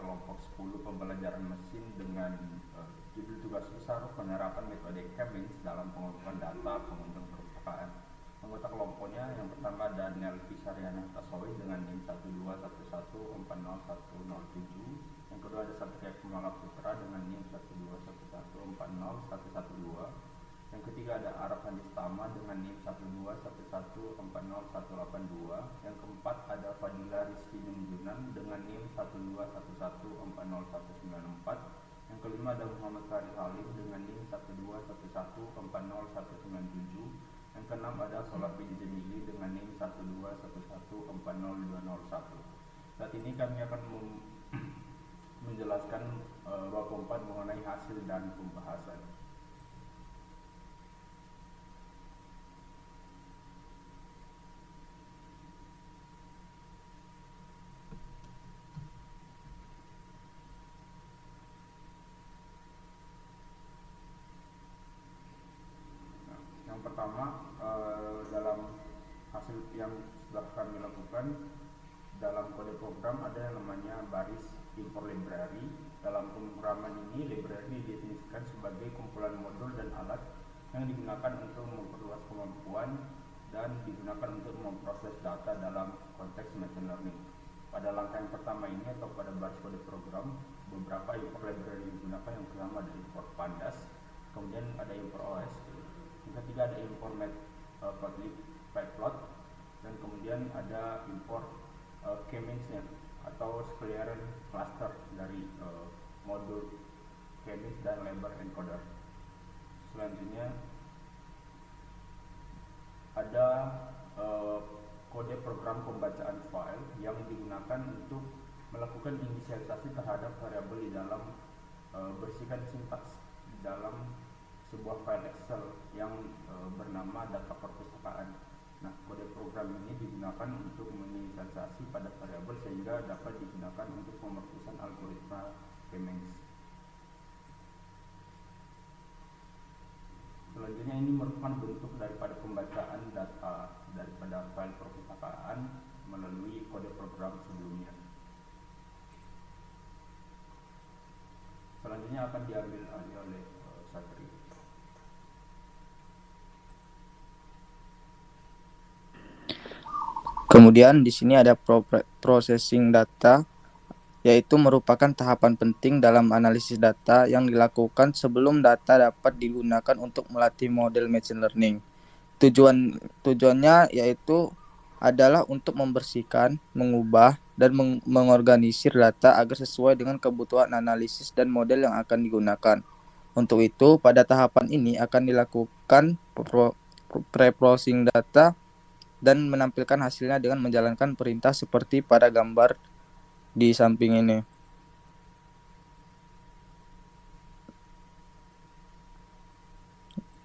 kelompok 10 pembelajaran mesin dengan judul tugas besar penerapan metode Cummins dalam pengumpulan data pengunjung perpustakaan. Anggota kelompoknya yang pertama ada Nelvi Saryana Tasowi dengan NIM 121140107. Yang kedua ada Satria Kumala Putra dengan NIM 121140112. Yang ketiga ada Araf Handistama dengan NIM 121140182. Yang keempat ada Fadila Rizky Junjunan dengan NIM 121140194. Yang kelima ada Muhammad Fahri Halim dengan NIM 121140197. Yang keenam ada Solar bin Jamili dengan NIM 121140201. Saat ini kami akan menjelaskan bab 4 mengenai hasil dan pembahasan. Yang pertama, dalam hasil yang sudah kami lakukan dalam kode program ada yang namanya baris import library. Dalam pemrograman ini, library didefinisikan sebagai kumpulan modul dan alat yang digunakan untuk memperluas kemampuan dan digunakan untuk memproses data dalam konteks machine learning. Pada langkah yang pertama ini atau pada baris kode program, beberapa import library digunakan. Yang pertama ada import pandas, kemudian ada import OS, yang ketiga ada import matplotlib pyplot, dan kemudian ada import K-means-nya atau square cluster dari modul K-means dan label encoder. Selanjutnya ada kode program pembacaan file yang digunakan untuk melakukan inisialisasi terhadap variabel di dalam bersihkan sintaks di dalam sebuah file Excel yang bernama data perpustakaan. Nah, kode program ini digunakan untuk menginisialisasi pada variabel sehingga dapat digunakan untuk pemerkosaan algoritma K-means. Selanjutnya ini merupakan bentuk daripada pembacaan data daripada file perpustakaan melalui kode program sebelumnya. Selanjutnya akan diambil alih oleh Satri. Kemudian di sini ada processing data, yaitu merupakan tahapan penting dalam analisis data yang dilakukan sebelum data dapat digunakan untuk melatih model machine learning. Tujuannya yaitu adalah untuk membersihkan, mengubah, dan mengorganisir data agar sesuai dengan kebutuhan analisis dan model yang akan digunakan. Untuk itu, pada tahapan ini akan dilakukan pre-processing data dan menampilkan hasilnya dengan menjalankan perintah seperti pada gambar di samping ini.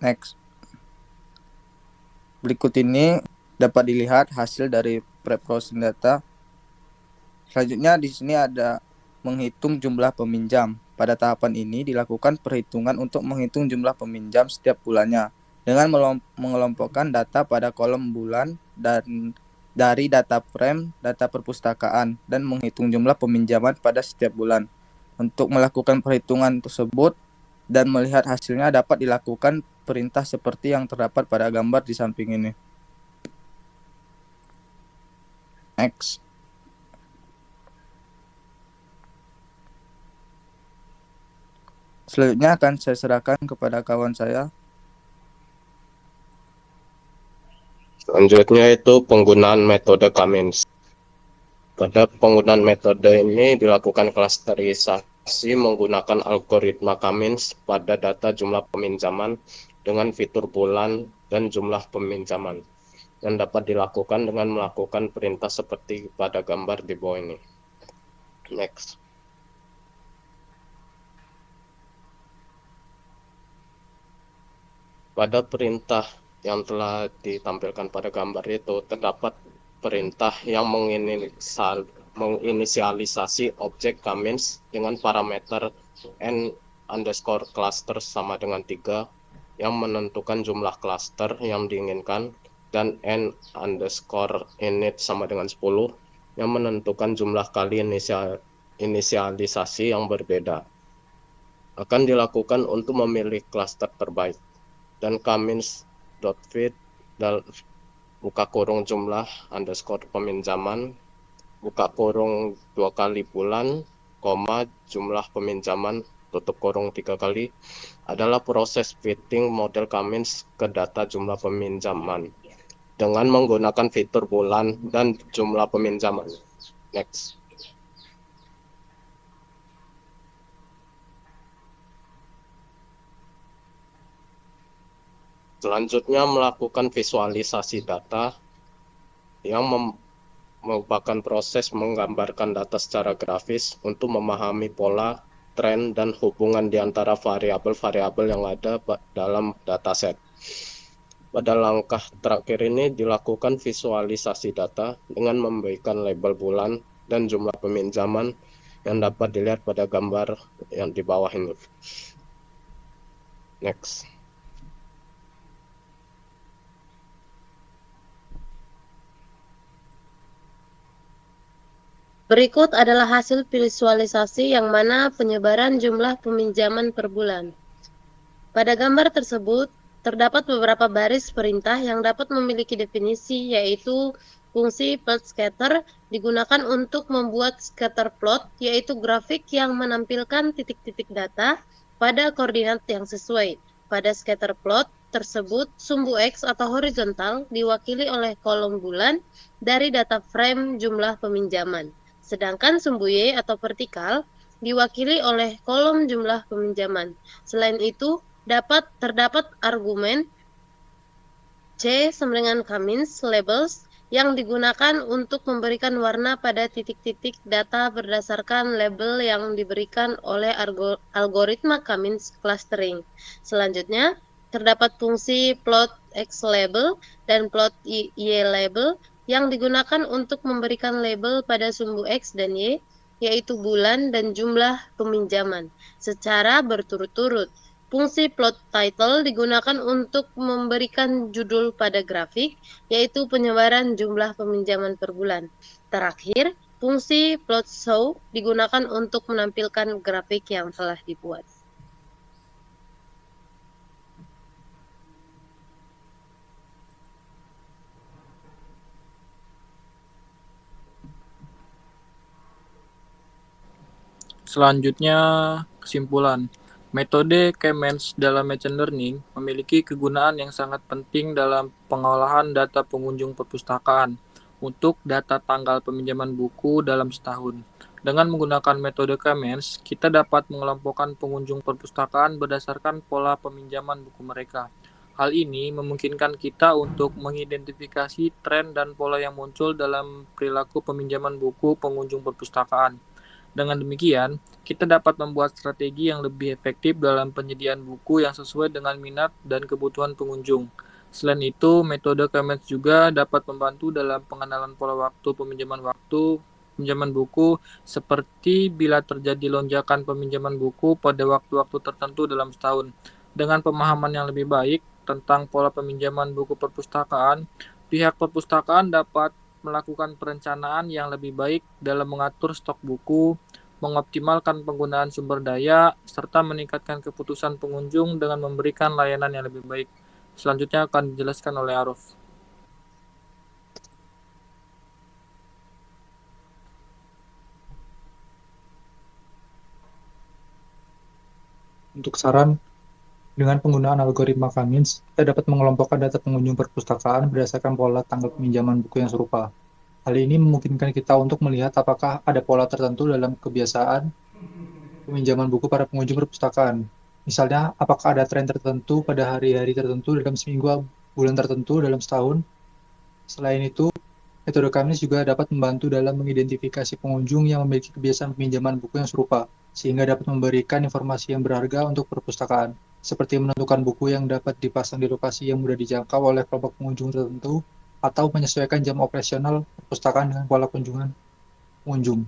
Next. Berikut ini dapat dilihat hasil dari pre-processing data. Selanjutnya di sini ada menghitung jumlah peminjam. Pada tahapan ini dilakukan perhitungan untuk menghitung jumlah peminjam setiap bulannya dengan mengelompokkan data pada kolom bulan dan dari data frame data perpustakaan dan menghitung jumlah peminjaman pada setiap bulan. Untuk melakukan perhitungan tersebut dan melihat hasilnya dapat dilakukan perintah seperti yang terdapat pada gambar di samping ini. Next. Selanjutnya akan saya serahkan kepada kawan saya. Selanjutnya itu penggunaan metode Cummins. Pada penggunaan metode ini dilakukan klasterisasi menggunakan algoritma Cummins pada data jumlah peminjaman dengan fitur bulan dan jumlah peminjaman, dan dapat dilakukan dengan melakukan perintah seperti pada gambar di bawah ini. Next. Pada perintah yang telah ditampilkan pada gambar itu terdapat perintah yang menginisialisasi objek Cummins dengan parameter n_cluster sama dengan 3 yang menentukan jumlah cluster yang diinginkan, dan n_init sama dengan 10 yang menentukan jumlah kali inisialisasi yang berbeda. Akan dilakukan untuk memilih klaster terbaik. Dan Kamins.feed buka kurung jumlah underscore peminjaman, buka kurung 2 kali bulan, koma jumlah peminjaman, tutup kurung 3 kali, adalah proses fitting model Kamins ke data jumlah peminjaman dengan menggunakan fitur bulan dan jumlah peminjaman. Next. Selanjutnya melakukan visualisasi data yang merupakan proses menggambarkan data secara grafis untuk memahami pola, tren, dan hubungan di antara variabel-variabel yang ada dalam dataset. Pada langkah terakhir ini dilakukan visualisasi data dengan memberikan label bulan dan jumlah peminjaman yang dapat dilihat pada gambar yang di bawah ini. Next. Berikut adalah hasil visualisasi yang mana penyebaran jumlah peminjaman per bulan. Pada gambar tersebut, terdapat beberapa baris perintah yang dapat memiliki definisi, yaitu fungsi plot scatter digunakan untuk membuat scatter plot, yaitu grafik yang menampilkan titik-titik data pada koordinat yang sesuai. Pada scatter plot tersebut, sumbu X atau horizontal diwakili oleh kolom bulan dari data frame jumlah peminjaman. Sedangkan sumbu Y atau vertikal diwakili oleh kolom jumlah peminjaman. Selain itu, terdapat argumen C sama dengan Kamins labels yang digunakan untuk memberikan warna pada titik-titik data berdasarkan label yang diberikan oleh algoritma Kamins clustering. Selanjutnya, terdapat fungsi plot X label dan plot Y label yang digunakan untuk memberikan label pada sumbu X dan Y, yaitu bulan dan jumlah peminjaman, secara berturut-turut. Fungsi plot title digunakan untuk memberikan judul pada grafik, yaitu penyebaran jumlah peminjaman per bulan. Terakhir, fungsi plot show digunakan untuk menampilkan grafik yang telah dibuat. Selanjutnya, kesimpulan. Metode Kamins dalam machine learning memiliki kegunaan yang sangat penting dalam pengolahan data pengunjung perpustakaan untuk data tanggal peminjaman buku dalam setahun. Dengan menggunakan metode Kamins, kita dapat mengelompokkan pengunjung perpustakaan berdasarkan pola peminjaman buku mereka. Hal ini memungkinkan kita untuk mengidentifikasi tren dan pola yang muncul dalam perilaku peminjaman buku pengunjung perpustakaan. Dengan demikian, kita dapat membuat strategi yang lebih efektif dalam penyediaan buku yang sesuai dengan minat dan kebutuhan pengunjung. Selain itu, metode Kamins juga dapat membantu dalam pengenalan pola waktu peminjaman buku, seperti bila terjadi lonjakan peminjaman buku pada waktu-waktu tertentu dalam setahun. Dengan pemahaman yang lebih baik tentang pola peminjaman buku perpustakaan, pihak perpustakaan dapat melakukan perencanaan yang lebih baik dalam mengatur stok buku, mengoptimalkan penggunaan sumber daya, serta meningkatkan keputusan pengunjung dengan memberikan layanan yang lebih baik. Selanjutnya akan dijelaskan oleh Aruf. Untuk saran, dengan penggunaan algoritma Kamins, kita dapat mengelompokkan data pengunjung perpustakaan berdasarkan pola tanggal peminjaman buku yang serupa. Hal ini memungkinkan kita untuk melihat apakah ada pola tertentu dalam kebiasaan peminjaman buku para pengunjung perpustakaan. Misalnya, apakah ada tren tertentu pada hari-hari tertentu dalam seminggu, bulan tertentu dalam setahun. Selain itu, metode Kamins juga dapat membantu dalam mengidentifikasi pengunjung yang memiliki kebiasaan peminjaman buku yang serupa, sehingga dapat memberikan informasi yang berharga untuk perpustakaan, seperti menentukan buku yang dapat dipasang di lokasi yang mudah dijangkau oleh kelompok pengunjung tertentu, atau menyesuaikan jam operasional perpustakaan dengan pola kunjungan pengunjung.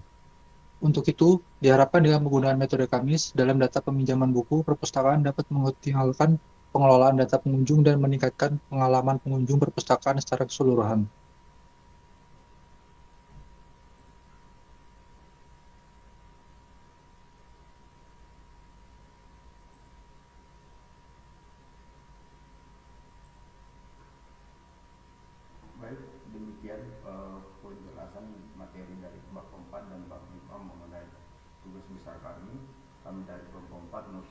Untuk itu, diharapkan dengan penggunaan metode Kamins dalam data peminjaman buku, perpustakaan dapat mengoptimalkan pengelolaan data pengunjung dan meningkatkan pengalaman pengunjung perpustakaan secara keseluruhan. pembahasan materi dari bab 4 dan bab 5 mengenai tugas besar kami. Kami dari kelompok 4 menurut